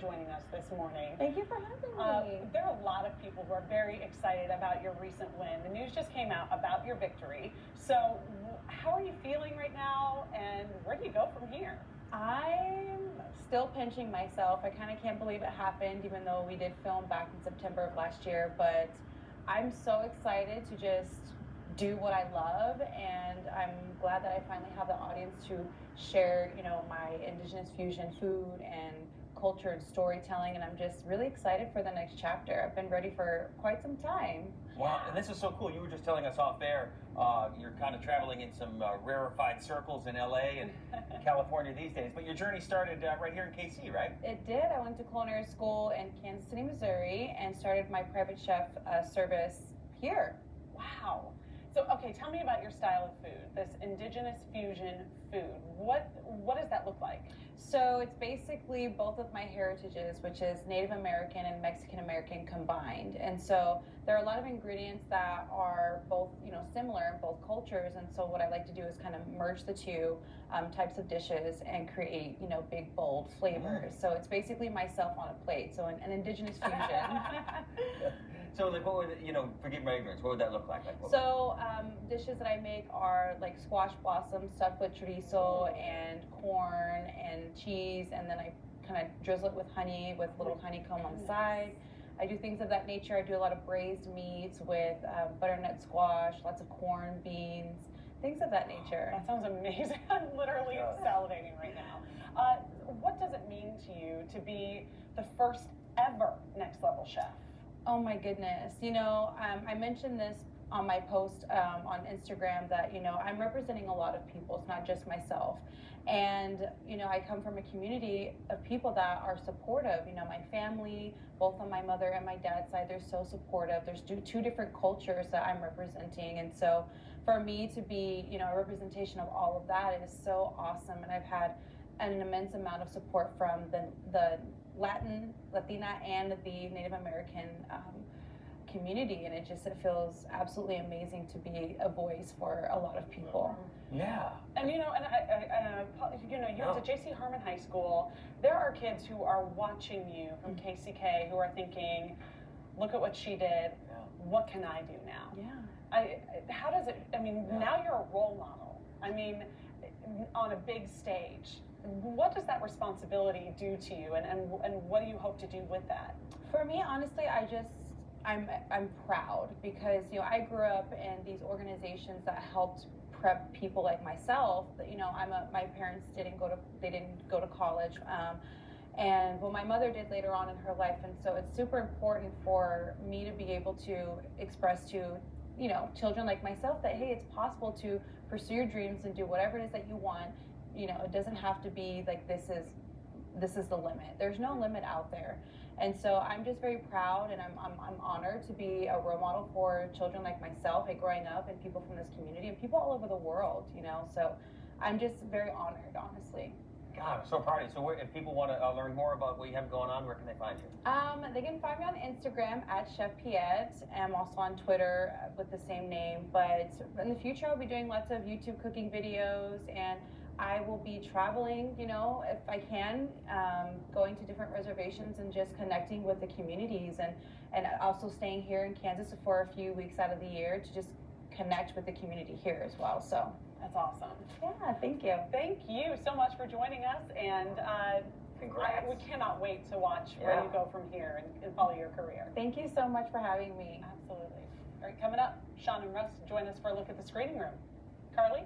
Joining us this morning. Thank you for having me. There are a lot of people who are very excited about your recent win. The news just came out about your victory. So how are you feeling right now, and where do you go from here? I'm still pinching myself. I kind of can't believe it happened, even though we did film back in September of last year. But I'm so excited to just do what I love, and I'm glad that I finally have the audience to share, my indigenous fusion food and culture and storytelling, and I'm just really excited for the next chapter. I've been ready for quite some time. Wow, and this is so cool. You were just telling us off there, you're kind of traveling in some rarefied circles in LA and California these days, but your journey started right here in KC, right? It did. I went to culinary school in Kansas City, Missouri, and started my private chef service here. Wow. So, okay, tell me about your style of food, this indigenous fusion food. What does that look like? So it's basically both of my heritages, which is Native American and Mexican American combined. And so there are a lot of ingredients that are both, similar in both cultures. And so what I like to do is kind of merge the two types of dishes and create, big, bold flavors. So it's basically myself on a plate. So an indigenous fusion. So, like, what would, forgive my ignorance, what would that look like? Dishes that I make are like squash blossom stuffed with chorizo and corn and cheese, and then I kind of drizzle it with honey with little honeycomb on the side. I do things of that nature. I do a lot of braised meats with butternut squash, lots of corn, beans, things of that nature. That sounds amazing. I'm literally salivating right now. What does it mean to you to be the first ever Next Level chef? Oh my goodness. I mentioned this on my post on Instagram that, I'm representing a lot of people. It's not just myself. And, I come from a community of people that are supportive. My family, both on my mother and my dad's side, they're so supportive. There's two different cultures that I'm representing. And so for me to be, a representation of all of that is so awesome. And I've had an immense amount of support from the Latina and the Native American community, and it feels absolutely amazing to be a voice for a lot of people. Yeah. And you're at J.C. Harmon High School. There are kids who are watching you from KCK who are thinking, look at what she did. Yeah. What can I do now? Yeah. How does it, now you're a role model. On a big stage. What does that responsibility do to you, and what do you hope to do with that? For me, honestly, I'm proud because I grew up in these organizations that helped prep people like myself. My parents didn't go to college, and my mother did later on in her life, and so it's super important for me to be able to express to children like myself that, hey, it's possible to pursue your dreams and do whatever it is that you want. It doesn't have to be like this is the limit. There's no limit out there. And so I'm just very proud, and I'm honored to be a role model for children like myself, growing up, and people from this community and people all over the world, So I'm just very honored, honestly. God, I'm so proud of you. So if people want to learn more about what you have going on, where can they find you? They can find me on Instagram at Chef Pyet. I'm also on Twitter with the same name. But in the future, I'll be doing lots of YouTube cooking videos, and I will be traveling, if I can, going to different reservations and just connecting with the communities, and also staying here in Kansas for a few weeks out of the year to just connect with the community here as well. So that's awesome. Yeah, thank you. Thank you so much for joining us, and we cannot wait to watch where you go from here and follow your career. Thank you so much for having me. Absolutely. All right, coming up, Sean and Russ join us for a look at the screening room. Carly?